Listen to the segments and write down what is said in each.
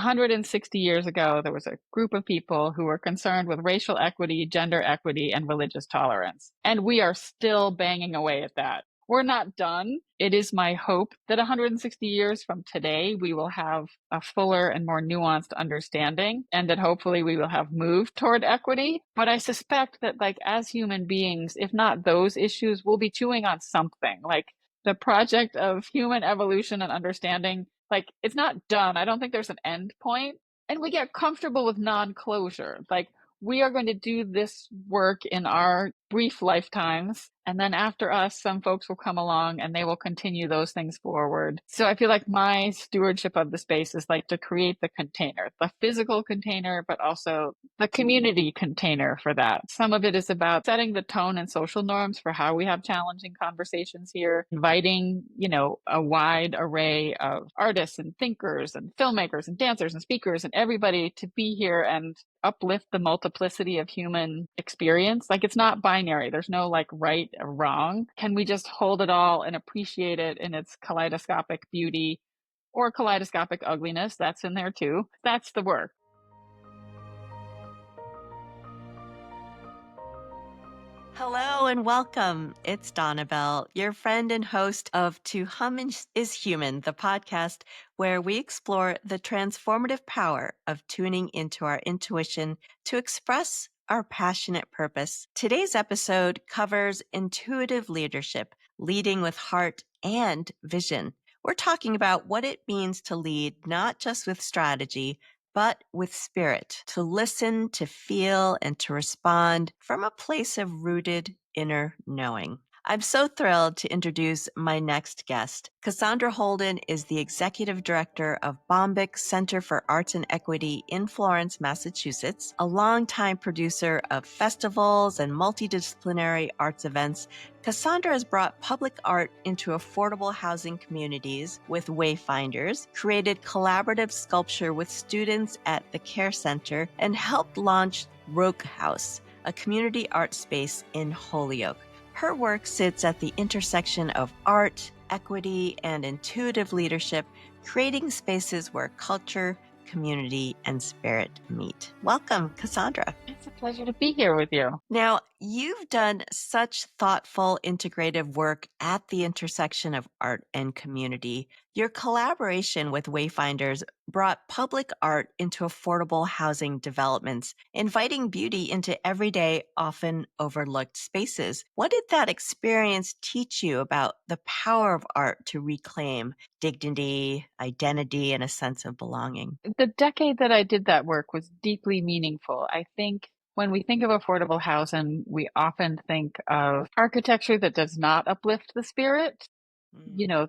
160 years ago, there was a group of people who were concerned with racial equity, gender equity, and religious tolerance. And we are still banging away at that. We're not done. It is my hope that 160 years from today, we will have a fuller and more nuanced understanding, and that hopefully we will have moved toward equity. But I suspect that, like, as human beings, if not those issues, we'll be chewing on something. Like, the project of human evolution and understanding, like, it's not done. I don't think there's an end point. And we get comfortable with non-closure. Like, we are going to do this work in our brief lifetimes. And then after us, some folks will come along and they will continue those things forward. So I feel like my stewardship of the space is like to create the container, the physical container, but also the community container for that. Some of it is about setting the tone and social norms for how we have challenging conversations here, inviting, a wide array of artists and thinkers and filmmakers and dancers and speakers and everybody to be here and uplift the multiplicity of human experience. Like, it's not binary. There's no like right or wrong. Can we just hold it all and appreciate it in its kaleidoscopic beauty or kaleidoscopic ugliness? That's in there too. That's the work. Hello and welcome. It's Donna Bell, your friend and host of To Hum is Human, the podcast where we explore the transformative power of tuning into our intuition to express our passionate purpose. Today's episode covers intuitive leadership, leading with heart and vision. We're talking about what it means to lead not just with strategy, but with spirit, to listen, to feel, and to respond from a place of rooted inner knowing. I'm so thrilled to introduce my next guest. Cassandra Holden is the Executive Director of Bombyx Center for Arts and Equity in Florence, Massachusetts, a longtime producer of festivals and multidisciplinary arts events. Cassandra has brought public art into affordable housing communities with wayfinders, created collaborative sculpture with students at the Care Center, and helped launch Rogue House, a community art space in Holyoke. Her work sits at the intersection of art, equity, and intuitive leadership, creating spaces where culture, community, and spirit meet. Welcome, Cassandra. It's a pleasure to be here with you. Now, you've done such thoughtful, integrative work at the intersection of art and community. Your collaboration with Wayfinders brought public art into affordable housing developments, inviting beauty into everyday, often overlooked spaces. What did that experience teach you about the power of art to reclaim dignity, identity, and a sense of belonging? The decade that I did that work was deeply meaningful. I think when we think of affordable housing, we often think of architecture that does not uplift the spirit.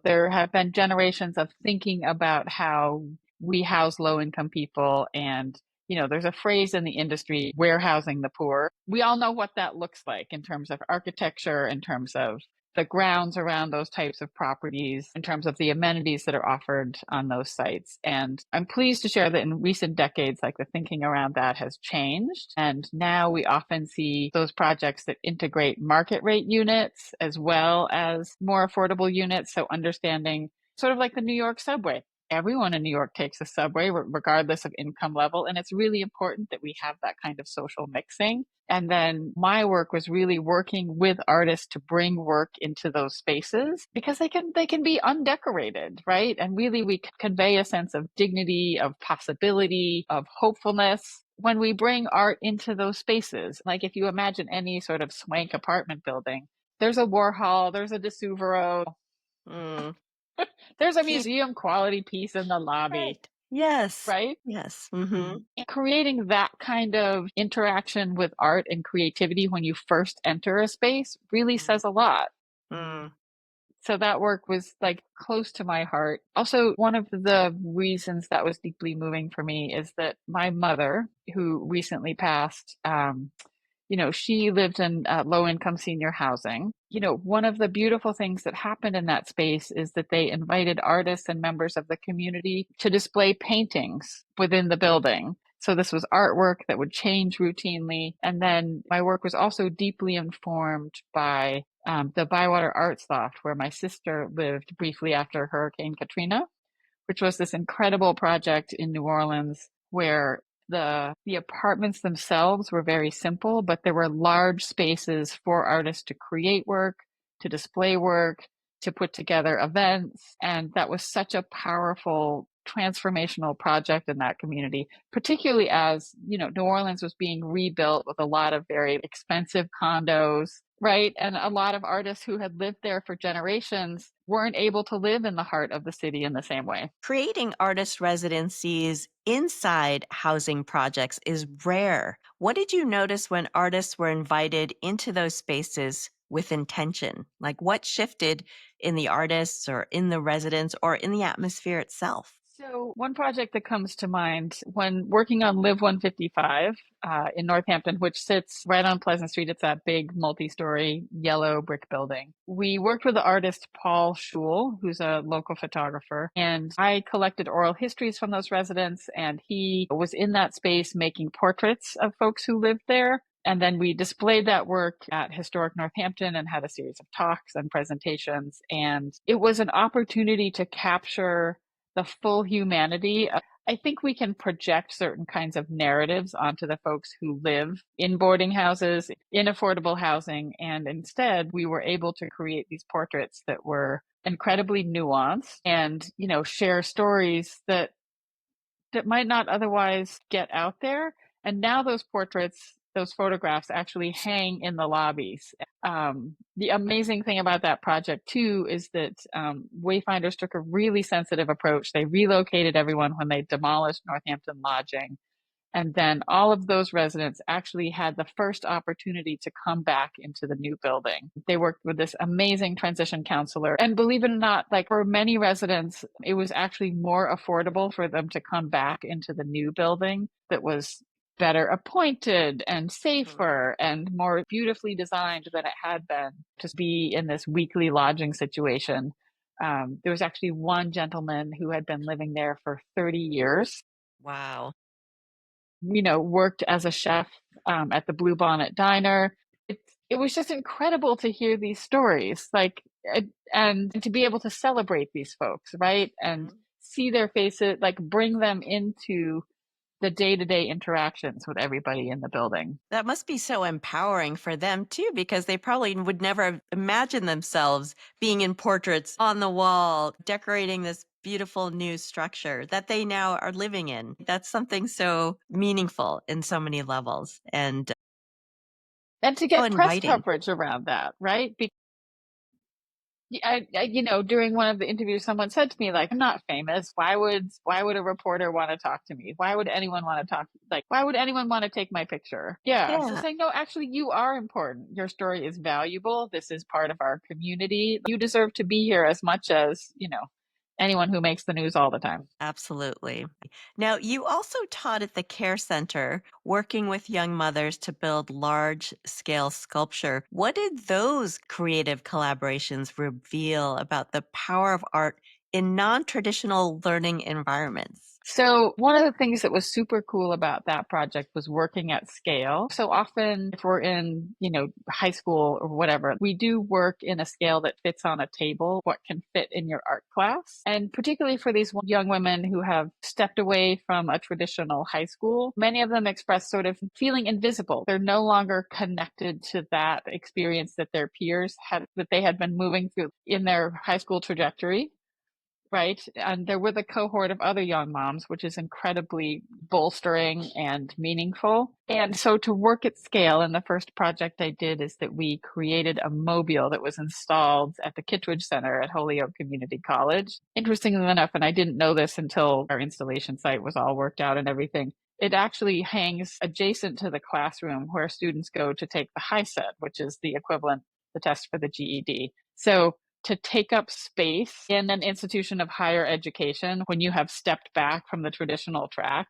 There have been generations of thinking about how we house low-income people, and there's a phrase in the industry, warehousing the poor. We all know what that looks like in terms of architecture, in terms of the grounds around those types of properties, in terms of the amenities that are offered on those sites. And I'm pleased to share that in recent decades, like, the thinking around that has changed. And now we often see those projects that integrate market rate units as well as more affordable units. So understanding, sort of like the New York subway. Everyone in New York takes a subway regardless of income level. And it's really important that we have that kind of social mixing. And then my work was really working with artists to bring work into those spaces because they can be undecorated, right? And really we convey a sense of dignity, of possibility, of hopefulness when we bring art into those spaces. Like, if you imagine any sort of swank apartment building, there's a Warhol, there's a De Suvero, there's a museum quality piece in the lobby. Right. Yes. Right? Yes. Mm-hmm. And creating that kind of interaction with art and creativity when you first enter a space really says a lot. So that work was like close to my heart. Also, one of the reasons that was deeply moving for me is that my mother, who recently passed, she lived in low-income senior housing. One of the beautiful things that happened in that space is that they invited artists and members of the community to display paintings within the building. So this was artwork that would change routinely. And then my work was also deeply informed by the Bywater Arts Loft, where my sister lived briefly after Hurricane Katrina, which was this incredible project in New Orleans where the apartments themselves were very simple, but there were large spaces for artists to create work, to display work, to put together events. And that was such a powerful transformational project in that community, particularly as, New Orleans was being rebuilt with a lot of very expensive condos, right? And a lot of artists who had lived there for generations weren't able to live in the heart of the city in the same way. Creating artist residencies inside housing projects is rare. What did you notice when artists were invited into those spaces with intention? Like what shifted in the artists or in the residents or in the atmosphere itself? So, one project that comes to mind when working on Live 155 in Northampton, which sits right on Pleasant Street, it's that big multi story yellow brick building. We worked with the artist Paul Schul, who's a local photographer, and I collected oral histories from those residents, and he was in that space making portraits of folks who lived there. And then we displayed that work at Historic Northampton and had a series of talks and presentations. And it was an opportunity to capture the full humanity. I think we can project certain kinds of narratives onto the folks who live in boarding houses, in affordable housing. And instead, we were able to create these portraits that were incredibly nuanced and, share stories that might not otherwise get out there. And now those portraits, those photographs actually hang in the lobbies. The amazing thing about that project too is that Wayfinders took a really sensitive approach. They relocated everyone when they demolished Northampton Lodging. And then all of those residents actually had the first opportunity to come back into the new building. They worked with this amazing transition counselor. And believe it or not, like for many residents, it was actually more affordable for them to come back into the new building that was better appointed and safer and more beautifully designed than it had been to be in this weekly lodging situation. There was actually one gentleman who had been living there for 30 years, Wow. worked as a chef at the Blue Bonnet Diner. It was just incredible to hear these stories, and to be able to celebrate these folks, right? And see their faces, like bring them into the day-to-day interactions with everybody in the building. That must be so empowering for them too, because they probably would never have imagined themselves being in portraits on the wall, decorating this beautiful new structure that they now are living in. That's something so meaningful in so many levels and And to so get press inviting. coverage around that, right? During one of the interviews, someone said to me, like, I'm not famous. Why would a reporter want to talk to me? Why would anyone want to talk? Like, why would anyone want to take my picture? Yeah. So Yeah. saying, no, actually, you are important. Your story is valuable. This is part of our community. You deserve to be here as much as, anyone who makes the news all the time. Absolutely. Now, you also taught at the Care Center, working with young mothers to build large scale sculpture. What did those creative collaborations reveal about the power of art in non traditional learning environments? So one of the things that was super cool about that project was working at scale. So often if we're in, high school or whatever, we do work in a scale that fits on a table, what can fit in your art class. And particularly for these young women who have stepped away from a traditional high school, many of them express sort of feeling invisible. They're no longer connected to that experience that their peers had, that they had been moving through in their high school trajectory. Right. And they're with a cohort of other young moms, which is incredibly bolstering and meaningful. And so to work at scale, and the first project I did is that we created a mobile that was installed at the Kittredge Center at Holyoke Community College. Interestingly enough, and I didn't know this until our installation site was all worked out and everything, it actually hangs adjacent to the classroom where students go to take the high set, which is the equivalent, the test for the GED. So to take up space in an institution of higher education when you have stepped back from the traditional track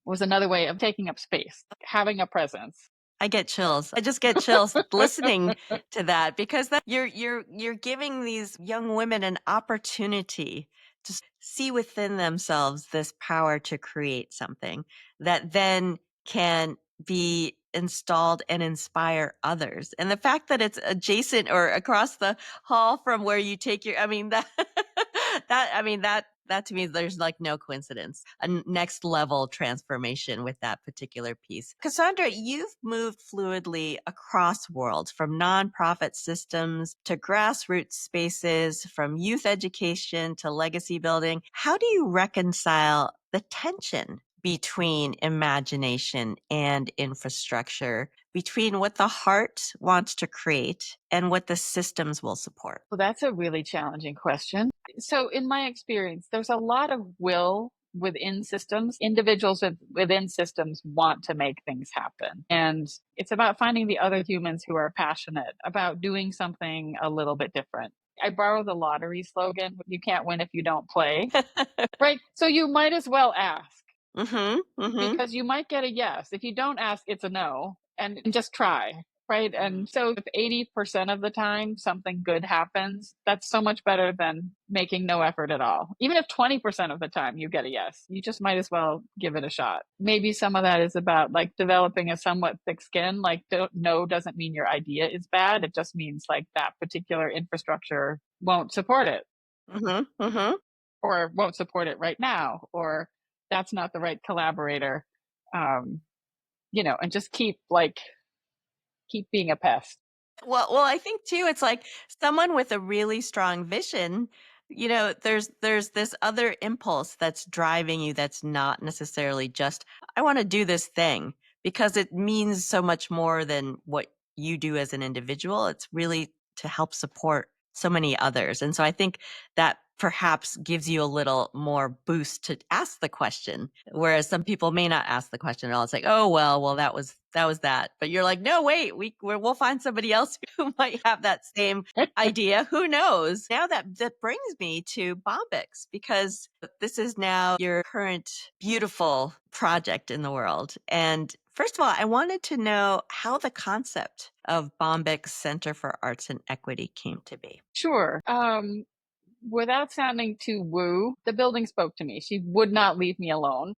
was another way of taking up space, having a presence. I get chills. I just get chills listening to that because you're giving these young women an opportunity to see within themselves this power to create something that then can be installed and inspire others. And the fact that it's adjacent or across the hall from where you take your I mean that that That to me, there's like no coincidence. Next level transformation with that particular piece. Cassandra, you've moved fluidly across worlds from nonprofit systems to grassroots spaces, from youth education to legacy building. How do you reconcile the tension between imagination and infrastructure, between what the heart wants to create and what the systems will support? Well, that's a really challenging question. So, in my experience, there's a lot of will within systems. Individuals within systems want to make things happen. And it's about finding the other humans who are passionate about doing something a little bit different. I borrow the lottery slogan, you can't win if you don't play, right? So, you might as well ask Mm-hmm. Mm-hmm. because you might get a yes. If you don't ask, it's a no, and just try. Right. And so if 80% of the time something good happens, that's so much better than making no effort at all. Even if 20% of the time you get a yes, you just might as well give it a shot. Maybe some of that is about like developing a somewhat thick skin. Like, no doesn't mean your idea is bad. It just means like that particular infrastructure won't support it, Mm-hmm. Mm-hmm. or won't support it right now, or that's not the right collaborator. Um, and just keep being a pest. Well, I think too, it's like someone with a really strong vision, there's this other impulse that's driving you that's not necessarily just, I want to do this thing, because it means so much more than what you do as an individual. It's really to help support so many others. And so I think that perhaps gives you a little more boost to ask the question, whereas some people may not ask the question at all. It's like, oh well, that was that. But you're like, no, wait, we'll find somebody else who might have that same idea. Who knows? Now that brings me to Bombyx, because this is now your current beautiful project in the world. And first of all, I wanted to know how the concept of Bombyx Center for Arts and Equity came to be. Sure. Without sounding too woo, the building spoke to me. She would not leave me alone.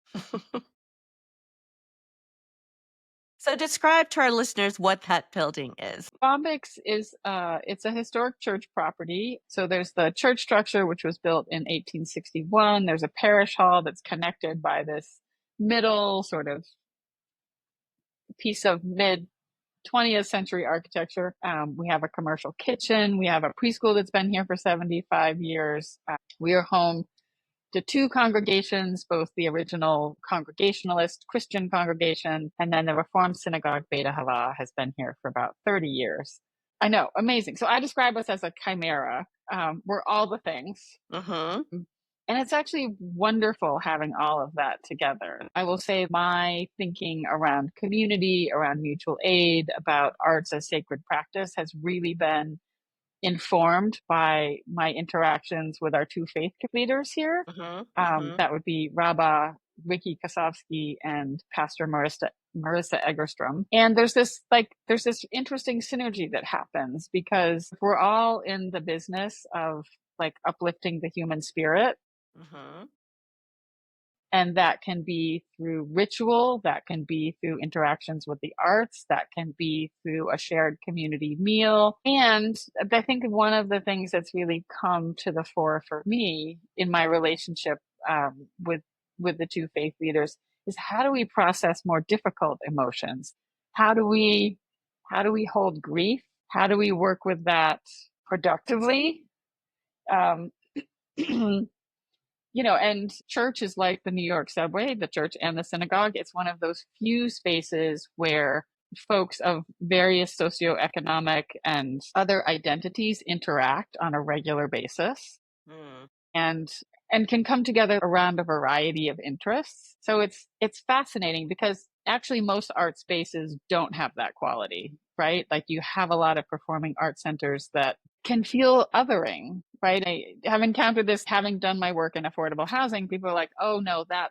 So describe to our listeners what that building is. Bombix is it's a historic church property. So there's the church structure, which was built in 1861. There's a parish hall that's connected by this middle sort of piece of mid 20th century architecture. We have a commercial kitchen. We have a preschool that's been here for 75 years. We are home to two congregations, both the original Congregationalist Christian congregation and then the Reformed Synagogue Beta Hava has been here for about 30 years. I know, amazing. So I describe us as a chimera. We're all the things. Mm-hmm. And it's actually wonderful having all of that together. I will say my thinking around community, around mutual aid, about arts as sacred practice has really been informed by my interactions with our two faith leaders here. Mm-hmm. Mm-hmm. That would be Rabbah Ricky Kasovsky and Pastor Marissa Egerstrom. And there's this interesting synergy that happens because we're all in the business of like uplifting the human spirit. Mm-hmm. And that can be through ritual, that can be through interactions with the arts, that can be through a shared community meal. And I think one of the things that's really come to the fore for me in my relationship with the two faith leaders is how do we process more difficult emotions? How do we hold grief? How do we work with that productively? Um, and church is like the New York subway, the church and the synagogue. It's one of those few spaces where folks of various socioeconomic and other identities interact on a regular basis. And can come together around a variety of interests. So it's fascinating because actually most art spaces don't have that quality, right? Like you have a lot of performing art centers that can feel othering, right? I have encountered this having done my work in affordable housing. People are like, oh no, that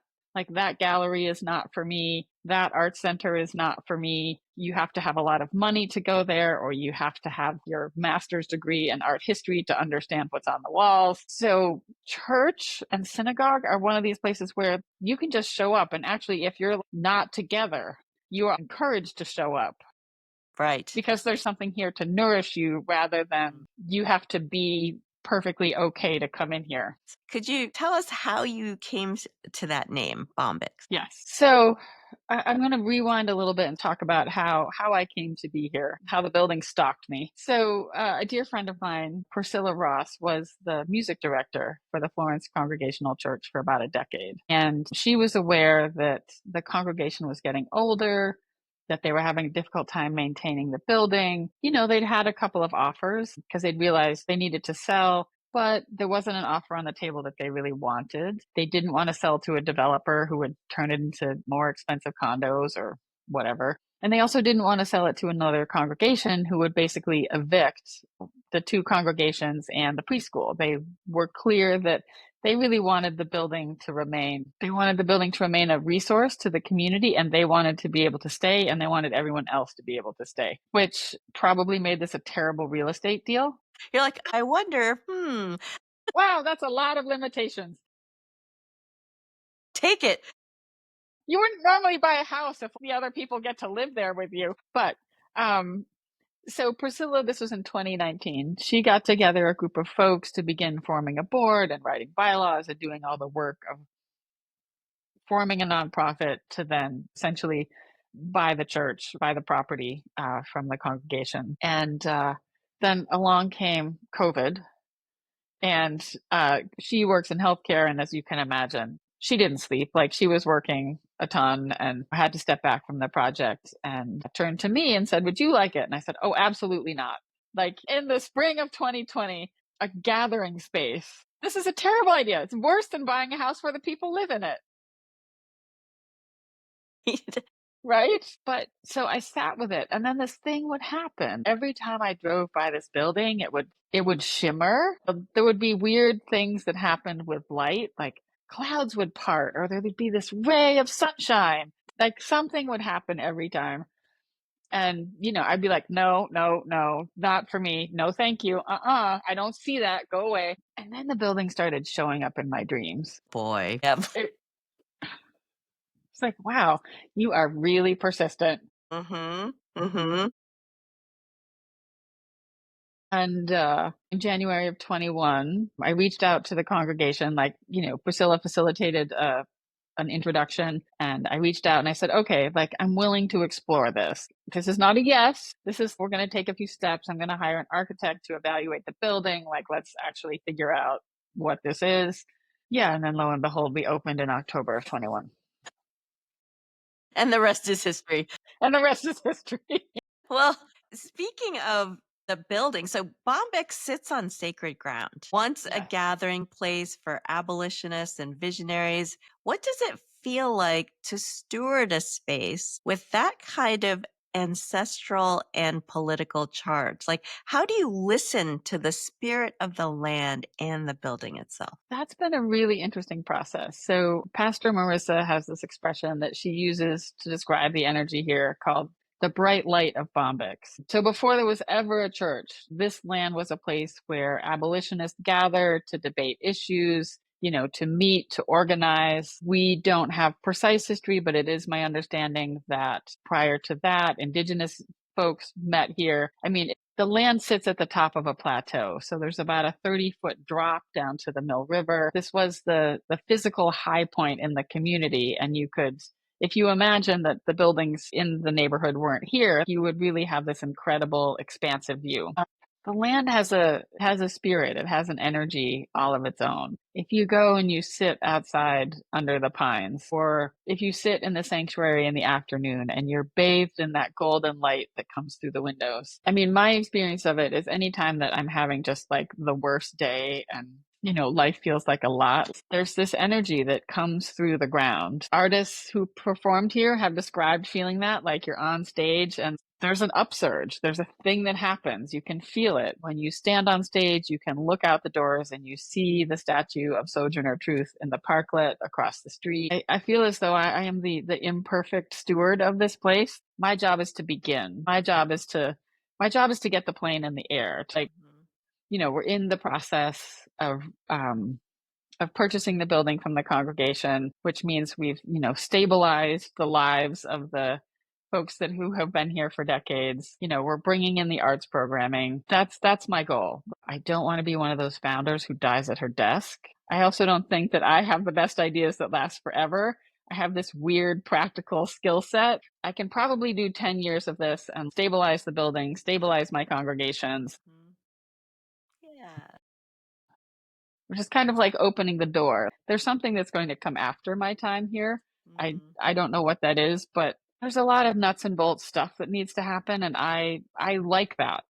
gallery is not for me. That art center is not for me. You have to have a lot of money to go there, or you have to have your master's degree in art history to understand what's on the walls. So church and synagogue are one of these places where you can just show up. And actually, if you're not together, you are encouraged to show up. Right. Because there's something here to nourish you rather than you have to be perfectly okay to come in here. Could you tell us how you came to that name, Bombyx? Yes. So I'm going to rewind a little bit and talk about how I came to be here, how the building stalked me. So a dear friend of mine, Priscilla Ross, was the music director for the Florence Congregational Church for about a decade. And she was aware that the congregation was getting older, that they were having a difficult time maintaining the building. They'd had a couple of offers because they'd realized they needed to sell, but there wasn't an offer on the table that they really wanted. They didn't want to sell to a developer who would turn it into more expensive condos or whatever. And they also didn't want to sell it to another congregation who would basically evict the two congregations and the preschool. They were clear that they really wanted the building to remain. They wanted the building to remain a resource to the community, and they wanted to be able to stay, and they wanted everyone else to be able to stay, which probably made this a terrible real estate deal. You're like, I wonder, Wow, that's a lot of limitations. take it. You wouldn't normally buy a house if the other people get to live there with you. But so Priscilla, this was in 2019. She got together a group of folks to begin forming a board and writing bylaws and doing all the work of forming a nonprofit to then essentially buy the church, buy the property from the congregation. And then along came COVID. And she works in healthcare. And as you can imagine, she didn't sleep. Like, she was working a ton and had to step back from the project, and turned to me and said, "Would you like it?" And I said, "Oh, absolutely not." Like, in the spring of 2020, a gathering space. This is a terrible idea. It's worse than buying a house where the people live in it. Right? But so I sat with it, and then this thing would happen. Every time I drove by this building, it would shimmer. There would be weird things that happened with light, like clouds would part, or there would be this ray of sunshine. Like, something would happen every time. And, I'd be like, no, no, no, not for me. No, thank you. I don't see that. Go away. And then the building started showing up in my dreams. Boy. Yep. It's like, wow, you are really persistent. Mm-hmm. Mm-hmm. And in January of 21, I reached out to the congregation, like, Priscilla facilitated an introduction, and I reached out and I said, okay, like, I'm willing to explore this. This is not a yes. We're going to take a few steps. I'm going to hire an architect to evaluate the building. Like, let's actually figure out what this is. Yeah. And then lo and behold, we opened in October of 21. And the rest is history. And the rest is history. Well, speaking of the building, so Bombyx sits on sacred ground. Once a Yes. gathering place for abolitionists and visionaries, what does it feel like to steward a space with that kind of ancestral and political charge? Like, how do you listen to the spirit of the land and the building itself? That's been a really interesting process. So Pastor Marissa has this expression that she uses to describe the energy here called the bright light of Bombyx. So before there was ever a church, this land was a place where abolitionists gathered to debate issues, to meet, to organize. We don't have precise history, but it is my understanding that prior to that, Indigenous folks met here. I mean, the land sits at the top of a plateau. So there's about a 30-foot drop down to the Mill River. This was the physical high point in the community. And if you imagine that the buildings in the neighborhood weren't here, you would really have this incredible expansive view. The land has a spirit. It has an energy all of its own. If you go and you sit outside under the pines, or if you sit in the sanctuary in the afternoon and you're bathed in that golden light that comes through the windows. I mean, my experience of it is anytime that I'm having just like the worst day and life feels like a lot, there's this energy that comes through the ground. Artists who performed here have described feeling that, like you're on stage and there's an upsurge. There's a thing that happens. You can feel it. When you stand on stage, you can look out the doors and you see the statue of Sojourner Truth in the parklet across the street. I feel as though I am the imperfect steward of this place. My job is to begin. My job is to get the plane in the air. Like, we're in the process of purchasing the building from the congregation, which means we've, stabilized the lives of the folks who have been here for decades. We're bringing in the arts programming. That's my goal. I don't want to be one of those founders who dies at her desk. I also don't think that I have the best ideas that last forever. I have this weird practical skill set. I can probably do 10 years of this and stabilize the building, stabilize my congregations, Mhm. Yeah. which is kind of like opening the door. There's something that's going to come after my time here. I Mhm. I don't know what that is, but there's a lot of nuts and bolts stuff that needs to happen, and I like that.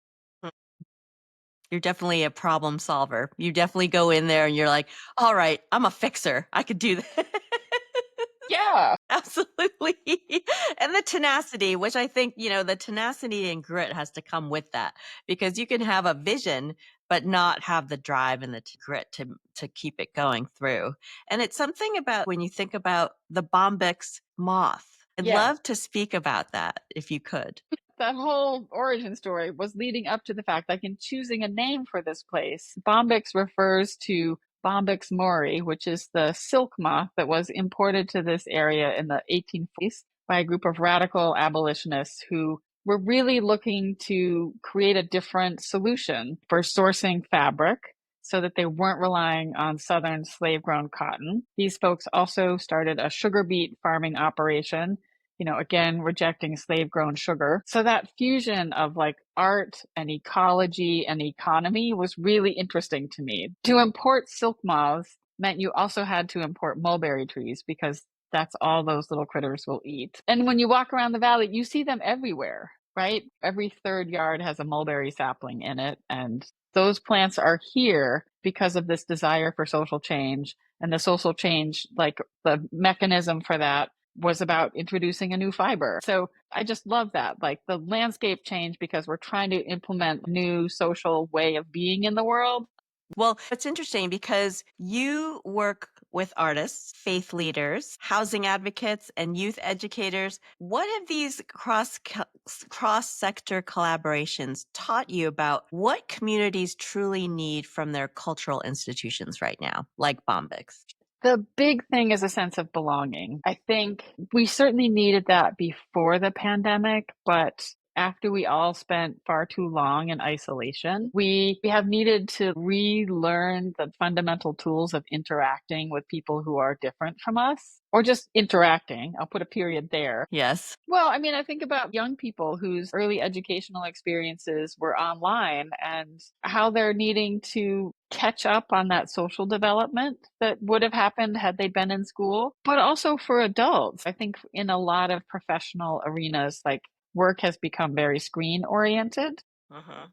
You're definitely a problem solver. You definitely go in there and you're like, all right, I'm a fixer. I could do that. Yeah. Absolutely. And the tenacity, which I think, the tenacity and grit has to come with that because you can have a vision, but not have the drive and the grit to keep it going through. And it's something about when you think about the Bombyx moth. I'd Yes. love to speak about that if you could. That whole origin story was leading up to the fact, like in choosing a name for this place. Bombyx refers to Bombyx mori, which is the silk moth that was imported to this area in the 1840s by a group of radical abolitionists who were really looking to create a different solution for sourcing fabric so that they weren't relying on Southern slave grown cotton. These folks also started a sugar beet farming operation, again, rejecting slave grown sugar. So that fusion of like art and ecology and economy was really interesting to me. To import silk moths meant you also had to import mulberry trees because that's all those little critters will eat. And when you walk around the valley, you see them everywhere, right? Every third yard has a mulberry sapling in it. And those plants are here because of this desire for social change. And the social change, like the mechanism for that was about introducing a new fiber. So I just love that. Like the landscape change because we're trying to implement a new social way of being in the world. Well, it's interesting because you work with artists, faith leaders, housing advocates, and youth educators. What have these cross sector collaborations taught you about what communities truly need from their cultural institutions right now, like Bombyx? The big thing is a sense of belonging. I think we certainly needed that before the pandemic, but after we all spent far too long in isolation, we have needed to relearn the fundamental tools of interacting with people who are different from us, or just interacting. I'll put a period there. Yes. Well, I mean, I think about young people whose early educational experiences were online and how they're needing to catch up on that social development that would have happened had they been in school. But also for adults, I think in a lot of professional arenas, like work has become very screen oriented. Uh-huh.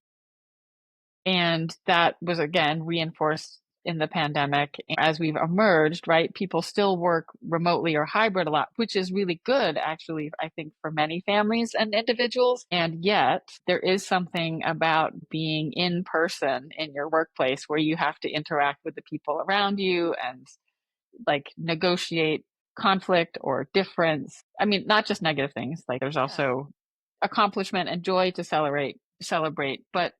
And that was again reinforced in the pandemic. As we've emerged, right, people still work remotely or hybrid a lot, which is really good, actually, I think, for many families and individuals. And yet, there is something about being in person in your workplace where you have to interact with the people around you and like negotiate conflict or difference. I mean, not just negative things, like there's Yeah. also accomplishment and joy to celebrate, but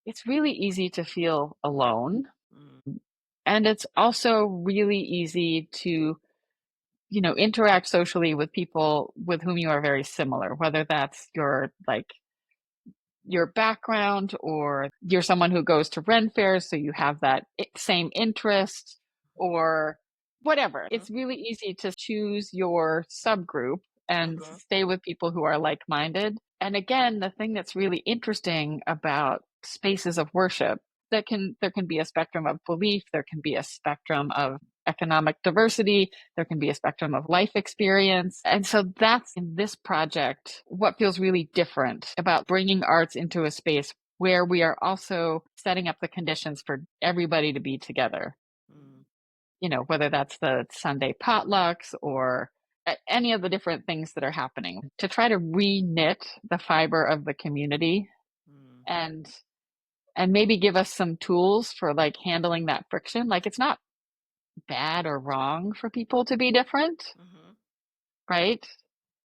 it's really easy to feel alone. Mm. And it's also really easy to, interact socially with people with whom you are very similar, whether that's your background or you're someone who goes to Ren fairs, so you have that same interest or whatever. Mhm. It's really easy to choose your subgroup and Mhm. stay with people who are like minded. And again, the thing that's really interesting about spaces of worship, there can be a spectrum of belief, there can be a spectrum of economic diversity, there can be a spectrum of life experience. And so that's in this project what feels really different about bringing arts into a space where we are also setting up the conditions for everybody to be together. Mm. Whether that's the Sunday potlucks or any of the different things that are happening to try to re-knit the fiber of the community Mm. and maybe give us some tools for like handling that friction. Like it's not bad or wrong for people to be different, Mhm. right?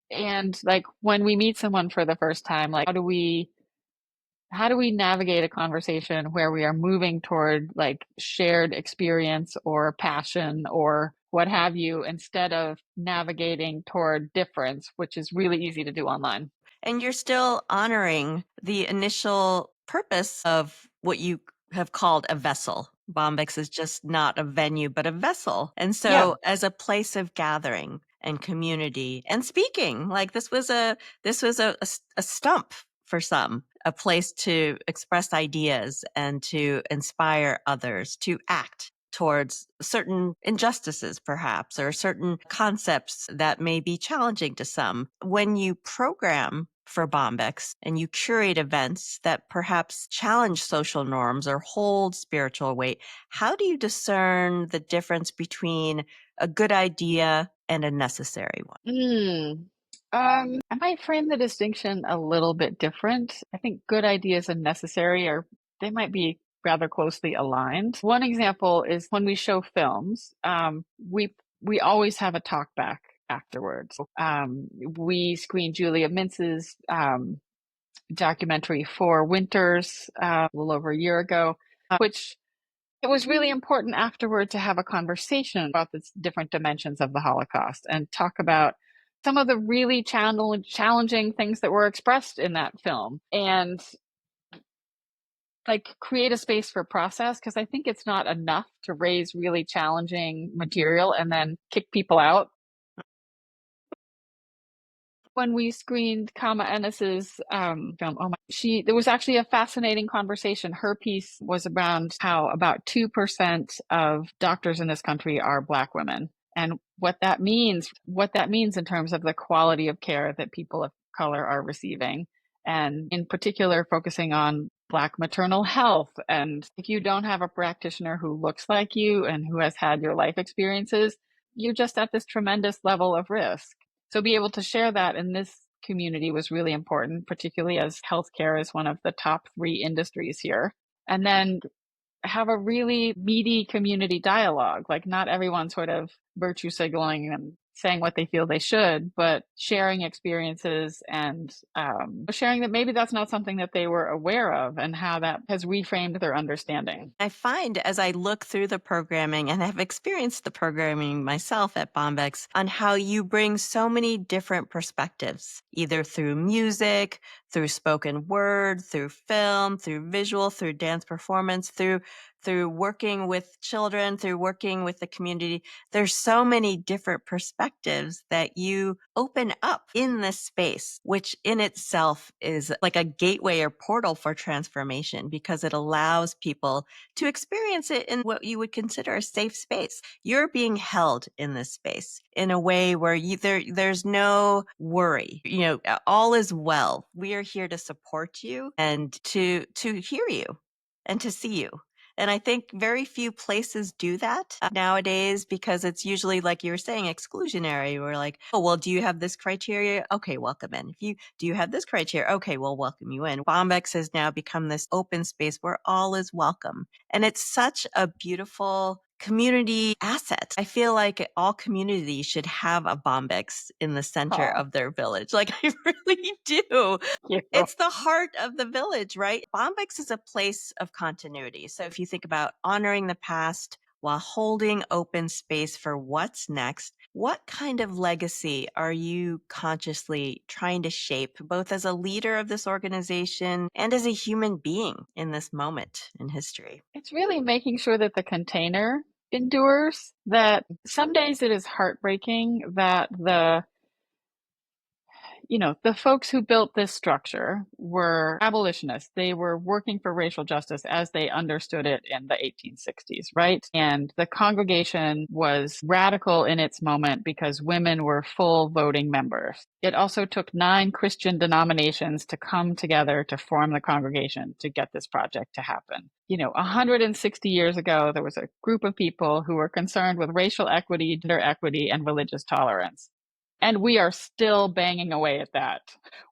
And like when we meet someone for the first time, like how do we navigate a conversation where we are moving toward like shared experience or passion or what have you instead of navigating toward difference, which is really easy to do online. And you're still honoring the initial purpose of what you have called a vessel. Bombyx is just not a venue, but a vessel. And Yeah. so as a place of gathering and community and speaking, like this was a stump for some, a place to express ideas and to inspire others to act towards certain injustices, perhaps, or certain concepts that may be challenging to some. When you program for Bombyx and you curate events that perhaps challenge social norms or hold spiritual weight, how do you discern the difference between a good idea and a necessary one? I might frame the distinction a little bit different. I think good ideas and necessary they might be rather closely aligned. One example is when we show films, we always have a talk back afterwards. We screened Julia Mintz's documentary Four Winters a little over a year ago, which it was really important afterward to have a conversation about the different dimensions of the Holocaust and talk about some of the really challenging things that were expressed in that film and like create a space for process, because I think it's not enough to raise really challenging material and then kick people out. When we screened Kama Ennis's film, there was actually a fascinating conversation. Her piece was around how about 2% of doctors in this country are Black women, and what that means in terms of the quality of care that people of color are receiving, and in particular focusing on Black maternal health. And if you don't have a practitioner who looks like you and who has had your life experiences, you're just at this tremendous level of risk. So be able to share that in this community was really important, particularly as healthcare is one of the top 3 industries here. And then have a really meaty community dialogue, like not everyone sort of virtue signaling and saying what they feel they should, but sharing experiences and sharing that maybe that's not something that they were aware of and how that has reframed their understanding. I find as I look through the programming and have experienced the programming myself at Bombyx on how you bring so many different perspectives, either through music, through spoken word, through film, through visual, through dance performance, through working with children, through working with the community. There's so many different perspectives that you open up in this space, which in itself is like a gateway or portal for transformation because it allows people to experience it in what you would consider a safe space. You're being held in this space in a way where there's no worry. All is well. We are here to support you and to hear you and to see you. And I think very few places do that nowadays because it's usually, like you were saying, exclusionary. We're like, oh, well, do you have this criteria? Okay, welcome in. Do you have this criteria? Okay, we'll welcome you in. Bombyx has now become this open space where all is welcome. And it's such a beautiful community asset. I feel like all communities should have a Bombyx in the center Oh, of their village. Like I really do. yeah. It's the heart of the village, right? Bombyx is a place of continuity. So if you think about honoring the past while holding open space for what's next, what kind of legacy are you consciously trying to shape, both as a leader of this organization and as a human being in this moment in history? It's really making sure that the container endures, that some days it is heartbreaking that the folks who built this structure were abolitionists. They were working for racial justice as they understood it in the 1860s, right? And the congregation was radical in its moment because women were full voting members. It also took 9 Christian denominations to come together to form the congregation to get this project to happen. 160 years ago, there was a group of people who were concerned with racial equity, gender equity, and religious tolerance. And we are still banging away at that.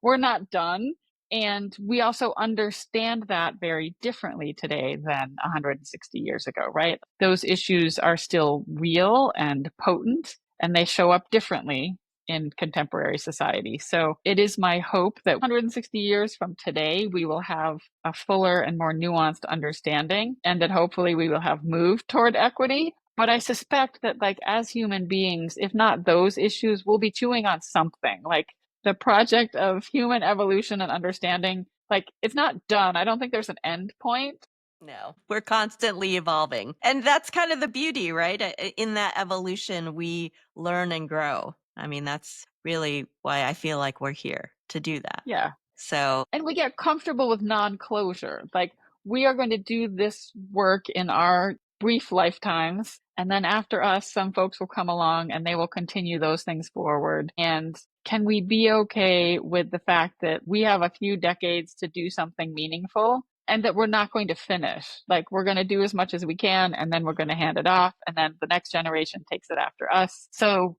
We're not done. And we also understand that very differently today than 160 years ago, right? Those issues are still real and potent, and they show up differently in contemporary society. So it is my hope that 160 years from today, we will have a fuller and more nuanced understanding, and that hopefully we will have moved toward equity. But I suspect that, like, as human beings, if not those issues, we'll be chewing on something. Like the project of human evolution and understanding Like, it's not done. I don't think there's an end point. No, we're constantly evolving. And that's kind of the beauty, right? In that evolution, we learn and grow. I mean, that's really why I feel like we're here to do that. Yeah. So, And we get comfortable with non-closure. Like, we are going to do this work in our brief lifetimes, and then after us, some folks will come along and they will continue those things forward. And can we be okay with the fact that we have a few decades to do something meaningful and that we're not going to finish? Like, we're going to do as much as we can, and then we're going to hand it off, and then the next generation takes it after us. So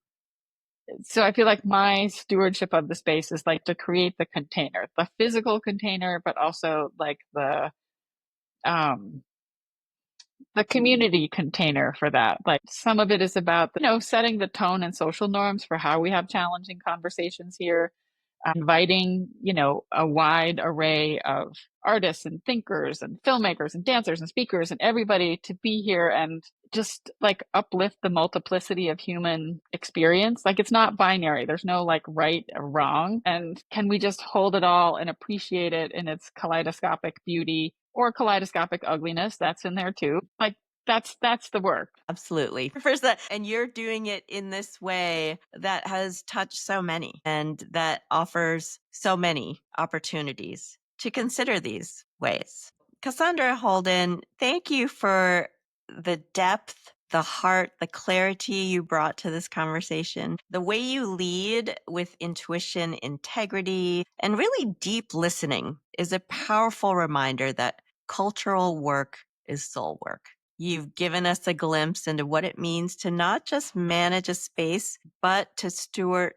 I feel like my stewardship of the space is like to create the container, the physical container, but also like um the community container for that. Like, some of it is about, setting the tone and social norms for how we have challenging conversations here, inviting, a wide array of artists and thinkers and filmmakers and dancers and speakers and everybody to be here and just like uplift the multiplicity of human experience. Like, it's not binary. There's no like right or wrong. And can we just hold it all and appreciate it in its kaleidoscopic beauty or kaleidoscopic ugliness? That's in there too. Like, that's the work. absolutely. First, that, and you're doing it in this way that has touched so many and that offers so many opportunities to consider these ways. Cassandra Holden, thank you for the depth, the heart, the clarity you brought to this conversation. The way you lead with intuition, integrity, and really deep listening is a powerful reminder that cultural work is soul work. You've given us a glimpse into what it means to not just manage a space, but to steward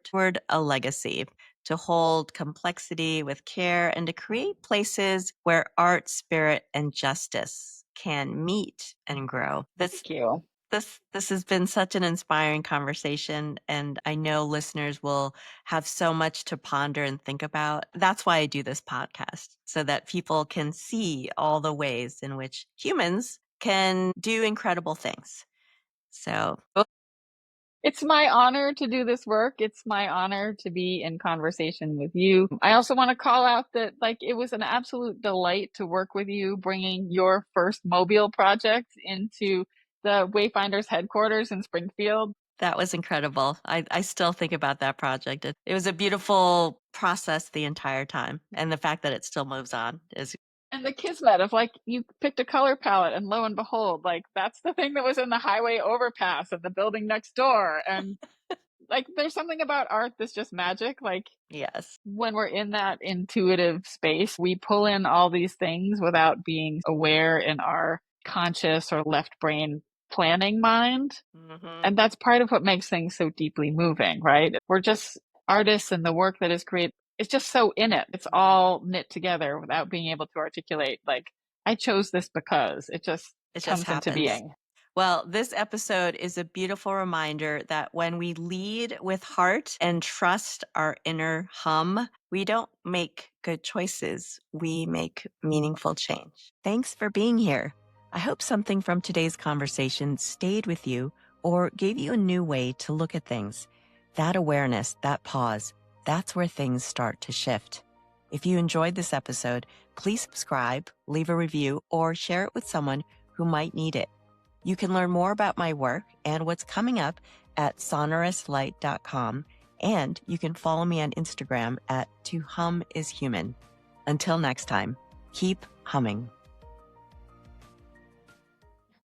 a legacy, to hold complexity with care, and to create places where art, spirit, and justice can meet and grow. Thank you. This has been such an inspiring conversation, and I know listeners will have so much to ponder and think about. That's why I do this podcast, so that people can see all the ways in which humans can do incredible things. So, It's my honor to do this work. It's my honor to be in conversation with you. I also want to call out that, like, it was an absolute delight to work with you, bringing your first mobile project into the Wayfinders headquarters in Springfield. that was incredible. I still think about that project. It was a beautiful process the entire time. And the fact that it still moves on is. And the kismet of, like, you picked a color palette and lo and behold, like, that's the thing that was in the highway overpass of the building next door. And like, there's something about art that's just magic. Like, Yes. when we're in that intuitive space, we pull in all these things without being aware in our conscious or left brain planning mind. Mm-hmm. And that's part of what makes things so deeply moving, right? We're just artists, and the work that is created, it's just so in it. It's all knit together without being able to articulate, like, I chose this because it just comes into happens. being. Well, this episode is a beautiful reminder that when we lead with heart and trust our inner hum, we don't make good choices. We make meaningful change. Thanks for being here. I hope something from today's conversation stayed with you or gave you a new way to look at things. That awareness, that pause, that's where things start to shift. If you enjoyed this episode, please subscribe, leave a review, or share it with someone who might need it. You can learn more about my work and what's coming up at sonorouslight.com, and you can follow me on Instagram at @tohumIsHuman. Until next time, keep humming.